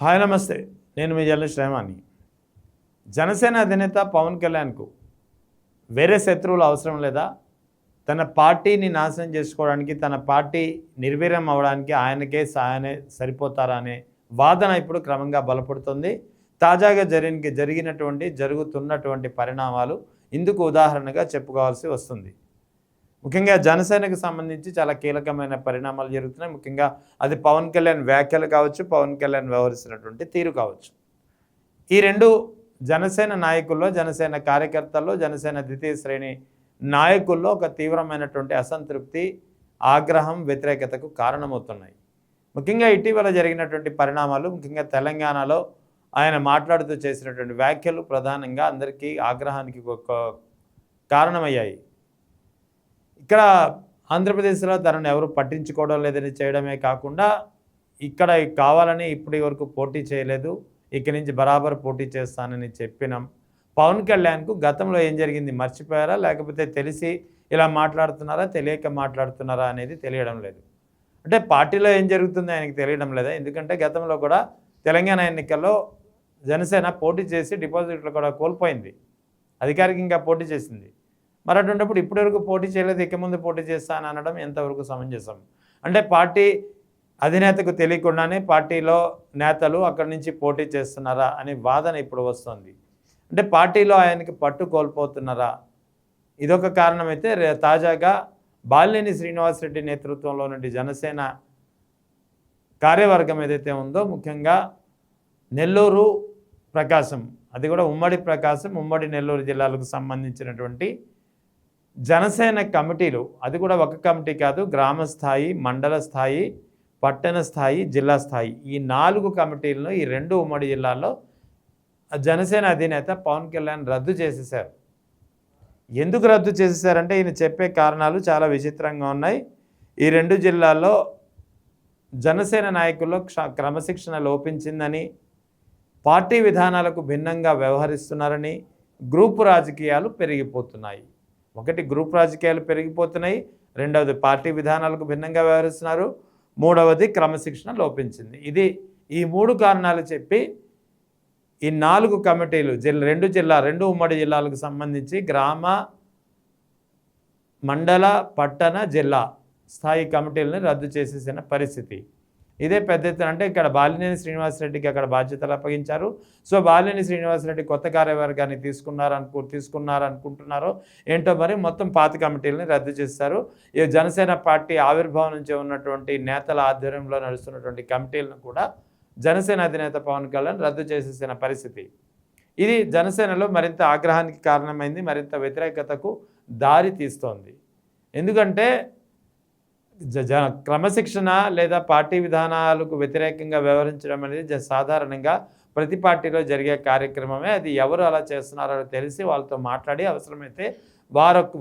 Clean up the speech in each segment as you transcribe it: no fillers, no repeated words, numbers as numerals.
Hi నమస్తే, నేను మీ journalist రెహమాని. Janasena అధినేత పవన్ కళ్యాణ్కు వేరే శత్రువులు అవసరం లేదా? తన పార్టీని నాశనం చేసుకోవడానికి, తన పార్టీ నిర్వీర్యం అవ్వడానికి ఆయనకే సాయనే సరిపోతారా అనే వాదన ఇప్పుడు క్రమంగా బలపడుతుంది. తాజాగా జరుగుతున్నటువంటి పరిణామాలు ఇందుకు ఉదాహరణగా చెప్పుకోవాల్సి వస్తుంది. ముఖ్యంగా జనసేనకు సంబంధించి చాలా కీలకమైన పరిణామాలు జరుగుతున్నాయి. ముఖ్యంగా అది పవన్ కళ్యాణ్ వ్యాఖ్యలు కావచ్చు, పవన్ కళ్యాణ్ వ్యవహరిస్తున్నటువంటి తీరు కావచ్చు. ఈ రెండు జనసేన నాయకుల్లో, జనసేన కార్యకర్తల్లో, జనసేన ద్వితీయ శ్రేణి నాయకుల్లో ఒక తీవ్రమైనటువంటి అసంతృప్తి, ఆగ్రహం, వ్యతిరేకతకు కారణమవుతున్నాయి. ముఖ్యంగా ఇటీవల జరిగినటువంటి పరిణామాలు, ముఖ్యంగా తెలంగాణలో ఆయన మాట్లాడుతూ చేసినటువంటి వ్యాఖ్యలు ప్రధానంగా అందరికీ ఆగ్రహానికి కారణమయ్యాయి. ఇక్కడ ఆంధ్రప్రదేశ్లో తనను ఎవరు పట్టించుకోవడం లేదని చేయడమే కాకుండా, ఇక్కడ కావాలని ఇప్పటి వరకు పోటీ చేయలేదు, ఇక్కడి నుంచి బరాబర్ పోటీ చేస్తానని చెప్పిన పవన్ కళ్యాణ్కు గతంలో ఏం జరిగింది మర్చిపోయారా, లేకపోతే తెలిసి ఇలా మాట్లాడుతున్నారా, తెలియక మాట్లాడుతున్నారా అనేది తెలియడం లేదు. అంటే పార్టీలో ఏం జరుగుతుందో ఆయనకి తెలియడం లేదా? ఎందుకంటే గతంలో కూడా తెలంగాణ ఎన్నికల్లో జనసేన పోటీ చేసి డిపాజిట్లు కూడా కోల్పోయింది, అధికారికంగా పోటీ చేసింది. మరి అటువంటిప్పుడు ఇప్పటివరకు పోటీ చేయలేదు, ఇక ముందు పోటీ చేస్తాను అనడం ఎంతవరకు సమంజసం? అంటే పార్టీ అధినేతకు తెలియకుండానే పార్టీలో నేతలు అక్కడి నుంచి పోటీ చేస్తున్నారా అనే వాదన ఇప్పుడు వస్తుంది. అంటే పార్టీలో ఆయనకి పట్టు కోల్పోతున్నారా? ఇదొక కారణమైతే, తాజాగా బాలినేని శ్రీనివాసరెడ్డి నేతృత్వంలో నుండి జనసేన కార్యవర్గం ఏదైతే ఉందో, ముఖ్యంగా నెల్లూరు, ప్రకాశం, అది కూడా ఉమ్మడి ప్రకాశం, ఉమ్మడి నెల్లూరు జిల్లాలకు సంబంధించినటువంటి జనసేన కమిటీలు, అది కూడా ఒక కమిటీ కాదు, గ్రామ స్థాయి, మండల స్థాయి, పట్టణ స్థాయి, జిల్లా స్థాయి, ఈ 4 కమిటీలను ఈ 2 ఉమ్మడి జిల్లాల్లో జనసేన అధినేత పవన్ కళ్యాణ్ రద్దు చేసేశారు. ఎందుకు రద్దు చేసేశారంటే ఈయన చెప్పే కారణాలు చాలా విచిత్రంగా ఉన్నాయి. ఈ 2 జిల్లాల్లో జనసేన నాయకుల్లో క్రమశిక్షణ లోపించిందని, పార్టీ విధానాలకు భిన్నంగా వ్యవహరిస్తున్నారని, గ్రూపు రాజకీయాలు పెరిగిపోతున్నాయి. ఒకటి, గ్రూప్ రాజకీయాలు పెరిగిపోతున్నాయి, రెండవది పార్టీ విధానాలకు భిన్నంగా వ్యవహరిస్తున్నారు, మూడవది క్రమశిక్షణ లోపించింది. ఈ 3 కారణాలు చెప్పి ఈ 4 కమిటీలు 2 ఉమ్మడి జిల్లాలకు సంబంధించి గ్రామ, మండల, పట్టణ, జిల్లా స్థాయి కమిటీలను రద్దు చేసేసిన పరిస్థితి. ఇదే పెద్ద ఎత్తున, అంటే ఇక్కడ బాలినేని శ్రీనివాసరెడ్డికి అక్కడ బాధ్యతలు అప్పగించారు. సో బాలినేని శ్రీనివాసరెడ్డి కొత్త కార్యవర్గాన్ని తీసుకున్నారనుకుంటున్నారో ఏంటో, మరి మొత్తం 5 కమిటీలని రద్దు చేశారు. ఈ జనసేన పార్టీ ఆవిర్భావం నుంచి ఉన్నటువంటి నేతల ఆధ్వర్యంలో నడుస్తున్నటువంటి కమిటీలను కూడా జనసేన అధినేత పవన్ కళ్యాణ్ రద్దు చేసేసిన పరిస్థితి. ఇది జనసేనలో మరింత ఆగ్రహానికి కారణమైంది, మరింత వ్యతిరేకతకు దారి తీస్తోంది. ఎందుకంటే క్రమశిక్షణ లేదా పార్టీ విధానాలకు వ్యతిరేకంగా వ్యవహరించడం అనేది సాధారణంగా ప్రతి పార్టీలో జరిగే కార్యక్రమమే. అది ఎవరు అలా చేస్తున్నారో తెలిసి వాళ్ళతో మాట్లాడి అవసరమైతే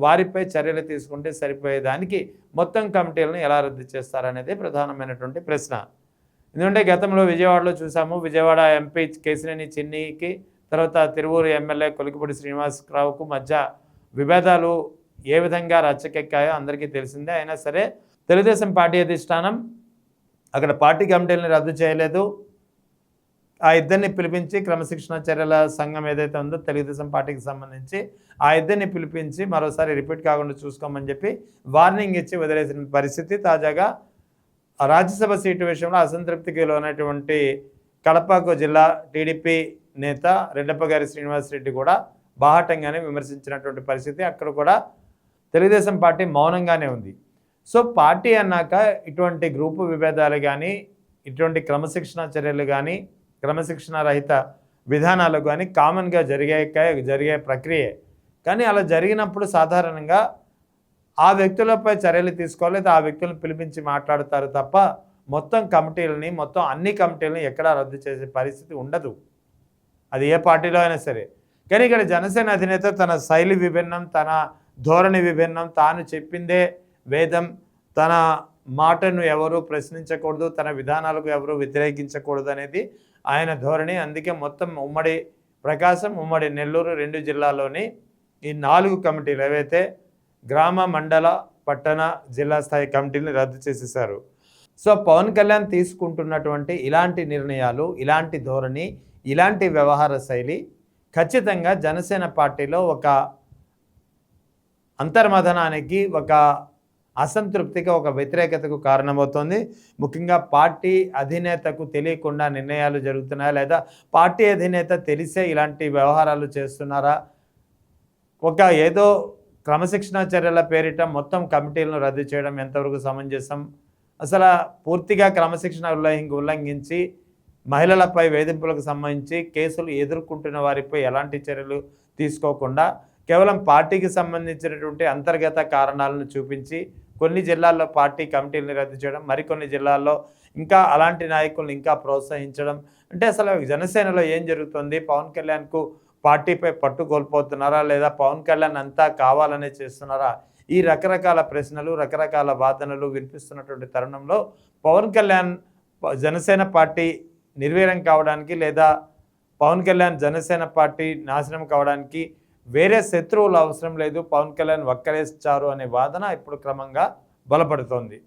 వారిపై చర్యలు తీసుకుంటే సరిపోయేదానికి మొత్తం కమిటీలను ఎలా రద్దు చేస్తారనేది ప్రధానమైనటువంటి ప్రశ్న. ఎందుకంటే గతంలో విజయవాడలో చూసాము, విజయవాడ ఎంపీ కేశినేని చిన్నికి, తర్వాత తిరువూరు ఎమ్మెల్యే కొలికిపూడి శ్రీనివాసరావుకు మధ్య విభేదాలు ఏ విధంగా రచ్చకెక్కాయో అందరికీ తెలిసిందే. అయినా సరే తెలుగుదేశం పార్టీ అధిష్టానం అక్కడ పార్టీ కమిటీలను రద్దు చేయలేదు. ఆ ఇద్దరిని పిలిపించి, క్రమశిక్షణ చర్యల సంఘం ఏదైతే ఉందో తెలుగుదేశం పార్టీకి సంబంధించి, ఆ ఇద్దరిని పిలిపించి మరోసారి రిపీట్ కాకుండా చూసుకోమని చెప్పి వార్నింగ్ ఇచ్చి వదిలేసిన పరిస్థితి. తాజాగా రాజ్యసభ సీటు విషయంలో అసంతృప్తికి లోనటువంటి కడపకు జిల్లా టీడీపీ నేత రెడ్డప్పగారి శ్రీనివాసరెడ్డి కూడా బాహాటంగానే విమర్శించినటువంటి పరిస్థితి. అక్కడ కూడా తెలుగుదేశం పార్టీ మౌనంగానే ఉంది. సో పార్టీ అన్నాక ఇటువంటి గ్రూపు విభేదాలు కానీ, ఇటువంటి చర్యలు కానీ, క్రమశిక్షణ రహిత విధానాలు కానీ కామన్గా జరిగే ప్రక్రియే. కానీ అలా జరిగినప్పుడు సాధారణంగా ఆ వ్యక్తులపై చర్యలు తీసుకోవాలి, ఆ వ్యక్తులను పిలిపించి మాట్లాడతారు తప్ప మొత్తం అన్ని కమిటీలని ఎక్కడా రద్దు చేసే పరిస్థితి ఉండదు, అది ఏ పార్టీలో అయినా సరే. కానీ ఇక్కడ జనసేన అధినేత తన శైలి విభిన్నం, తన ధోరణి విభిన్నం, తాను చెప్పిందే వేదం, తన మాటను ఎవరు ప్రశ్నించకూడదు, తన విధానాలకు ఎవరు వ్యతిరేకించకూడదు అనేది ఆయన ధోరణి. అందుకే మొత్తం ఉమ్మడి ప్రకాశం, ఉమ్మడి నెల్లూరు 2 జిల్లాల్లోని ఈ 4 కమిటీలు ఏవైతే గ్రామ, మండల, పట్టణ, జిల్లా స్థాయి కమిటీని రద్దు చేసేశారు. సో పవన్ కళ్యాణ్ తీసుకుంటున్నటువంటి ఇలాంటి నిర్ణయాలు, ఇలాంటి ధోరణి, ఇలాంటి వ్యవహార శైలి ఖచ్చితంగా జనసేన పార్టీలో ఒక అంతర్మథనానికి, ఒక అసంతృప్తికి, ఒక వ్యతిరేకతకు కారణమవుతుంది. ముఖ్యంగా పార్టీ అధినేతకు తెలియకుండా నిర్ణయాలు జరుగుతున్నాయా, లేదా పార్టీ అధినేత తెలిసే ఇలాంటి వ్యవహారాలు చేస్తున్నారా? ఒక ఏదో క్రమశిక్షణా చర్యల పేరిట మొత్తం కమిటీలను రద్దు చేయడం ఎంతవరకు సమంజసం? అసలు పూర్తిగా క్రమశిక్షణ ఉల్లంఘించి మహిళలపై వేధింపులకు సంబంధించి కేసులు ఎదుర్కొంటున్న వారిపై ఎలాంటి చర్యలు తీసుకోకుండా కేవలం పార్టీకి సంబంధించినటువంటి అంతర్గత కారణాలను చూపించి కొన్ని జిల్లాల్లో పార్టీ కమిటీలను రద్దు చేయడం, మరికొన్ని జిల్లాల్లో ఇంకా అలాంటి నాయకులను ఇంకా ప్రోత్సహించడం, అంటే అసలు జనసేనలో ఏం జరుగుతుంది? పవన్ కళ్యాణ్కు పార్టీపై పట్టు కోల్పోతున్నారా, లేదా పవన్ కళ్యాణ్ అంతా కావాలనే చేస్తున్నారా? ఈ రకరకాల ప్రశ్నలు, రకరకాల వాదనలు వినిపిస్తున్నటువంటి తరుణంలో పవన్ కళ్యాణ్ జనసేన పార్టీ నిర్వీర్యం కావడానికి, లేదా పవన్ కళ్యాణ్ జనసేన పార్టీ నాశనం కావడానికి వేరే శత్రువులు అవసరం లేదు, పవన్ కళ్యాణ్ వక్కలేస్తారు అనే వాదన ఇప్పుడు క్రమంగా బలపడుతోంది.